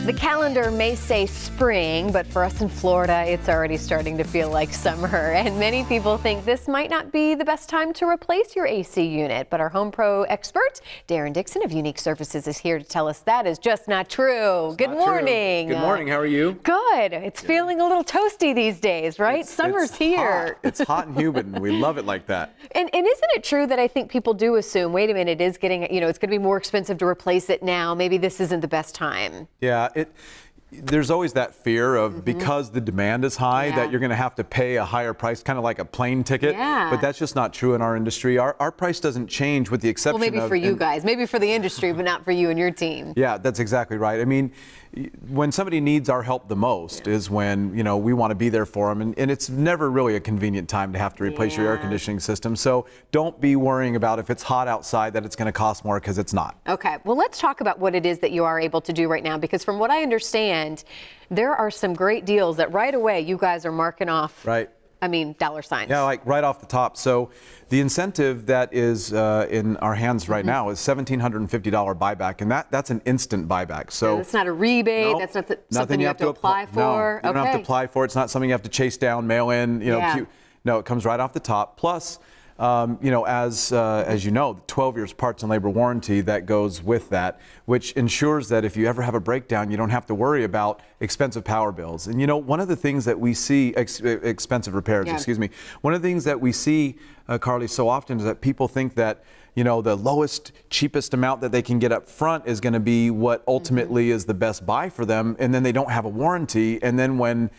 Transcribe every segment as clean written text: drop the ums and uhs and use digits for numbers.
The calendar may say spring, but for us in Florida, it's already starting to feel like summer. And many people think this might not be the best time to replace your AC unit. But our Home Pro expert, Darren Dixon of Unique Services, is here to tell us that is just not true. Good morning. Good morning. How are you? Good. It's feeling a little toasty these days, right? Summer's here. Hot. It's hot and humid, and we love it like that. And isn't it true that I think people do assume, wait a minute, it is getting, it's going to be more expensive to replace it now. Maybe this isn't the best time. Yeah. There's always that fear of because the demand is high that you're going to have to pay a higher price, kind of like a plane ticket. Yeah. But that's just not true in our industry. Our price doesn't change with the exception of... Well, maybe for you guys, maybe for the industry, but not for you and your team. Yeah, that's exactly right. I mean, when somebody needs our help the most is when, we want to be there for them. And it's never really a convenient time to have to replace your air conditioning system. So don't be worrying about if it's hot outside that it's going to cost more, because it's not. Okay, well, let's talk about what it is that you are able to do right now, because from what I understand, there are some great deals that right away you guys are marking off. Right. I mean, dollar signs. Yeah, like right off the top. So the incentive that is in our hands right now is $1,750 buyback, and that's an instant buyback. So it's not a rebate. Nope, that's not something you have to apply for. No, you don't have to apply for it. It's not something you have to chase down, mail in. No, it comes right off the top. Plus, as you know, the 12 years parts and labor warranty that goes with that, which ensures that if you ever have a breakdown, you don't have to worry about expensive power bills. And one of the things that we see, expensive repairs, excuse me, one of the things that we see, Carly, so often is that people think that the lowest, cheapest amount that they can get up front is going to be what ultimately is the best buy for them, and then they don't have a warranty. And then when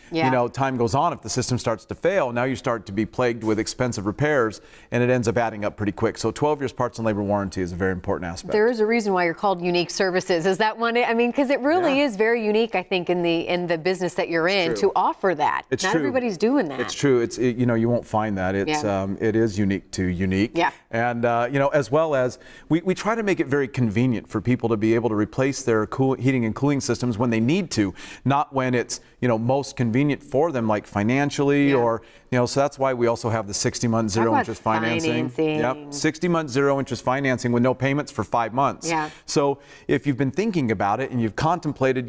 time goes on, if the system starts to fail, now you start to be plagued with expensive repairs, and it ends up adding up pretty quick. So 12 years parts and labor warranty is a very important aspect. There is a reason why you're called Unique Services. Is that one? I mean, because it really is very unique, I think, in the business that you're in to offer that. It's Not true. Everybody's doing that. It's true. It's you won't find that. It's it is unique to Unique. Yeah. And as well as we try to make it very convenient for people to be able to replace their heating and cooling systems when they need to, not when it's most convenient for them, like financially or so that's why we also have the 60-month zero-interest financing. Yep, 60-month zero-interest financing with no payments for 5 months. Yeah. So if you've been thinking about it and you've contemplated,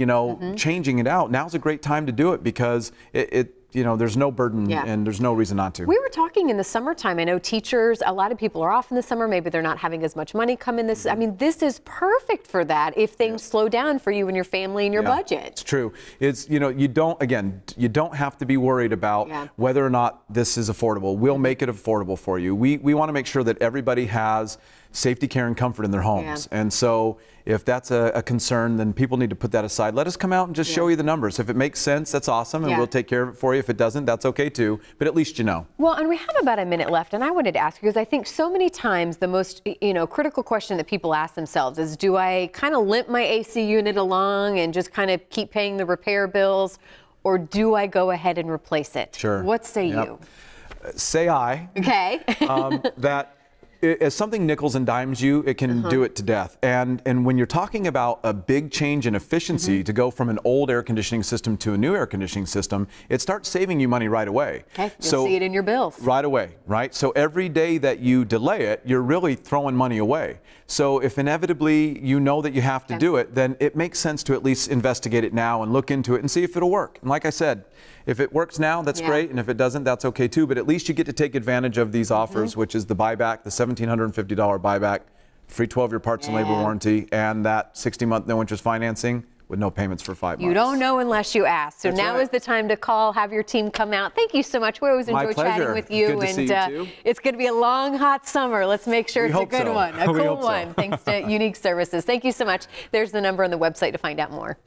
changing it out, now's a great time to do it, because there's no burden and there's no reason not to. We were talking in the summertime. I know teachers, a lot of people are off in the summer. Maybe they're not having as much money come in this. I mean, this is perfect for that if things slow down for you and your family and your budget. It's true. It's, you don't have to be worried about whether or not this is affordable. We'll make it affordable for you. We want to make sure that everybody has safety, care, and comfort in their homes. And so if that's a concern, then people need to put that aside. Let us come out and just show you the numbers. If it makes sense, that's awesome, and we'll take care of it for you. If it doesn't, that's okay too, but at least you know. Well, and we have about a minute left, and I wanted to ask you, because I think so many times the most critical question that people ask themselves is, do I kind of limp my AC unit along and just kind of keep paying the repair bills, or do I go ahead and replace it? Sure. What say you? Say I. Okay. That as something nickels and dimes you, it can do it to death. And when you're talking about a big change in efficiency to go from an old air conditioning system to a new air conditioning system, it starts saving you money right away. Okay, you'll see it in your bills. Right away, right? So every day that you delay it, you're really throwing money away. So if inevitably you know that you have to do it, then it makes sense to at least investigate it now and look into it and see if it'll work. And like I said, if it works now, that's great, and if it doesn't, that's okay too. But at least you get to take advantage of these offers, which is the buyback, the $1,750 buyback, free 12-year parts and labor warranty, and that 60-month no-interest financing with no payments for 5 months. You don't know unless you ask. So That's now right. is the time to call, have your team come out. Thank you so much. We always enjoy chatting with you. Good to see you too. It's going to be a long, hot summer. Let's make sure it's a good one, a cool one. Thanks to Unique Services. Thank you so much. There's the number on the website to find out more.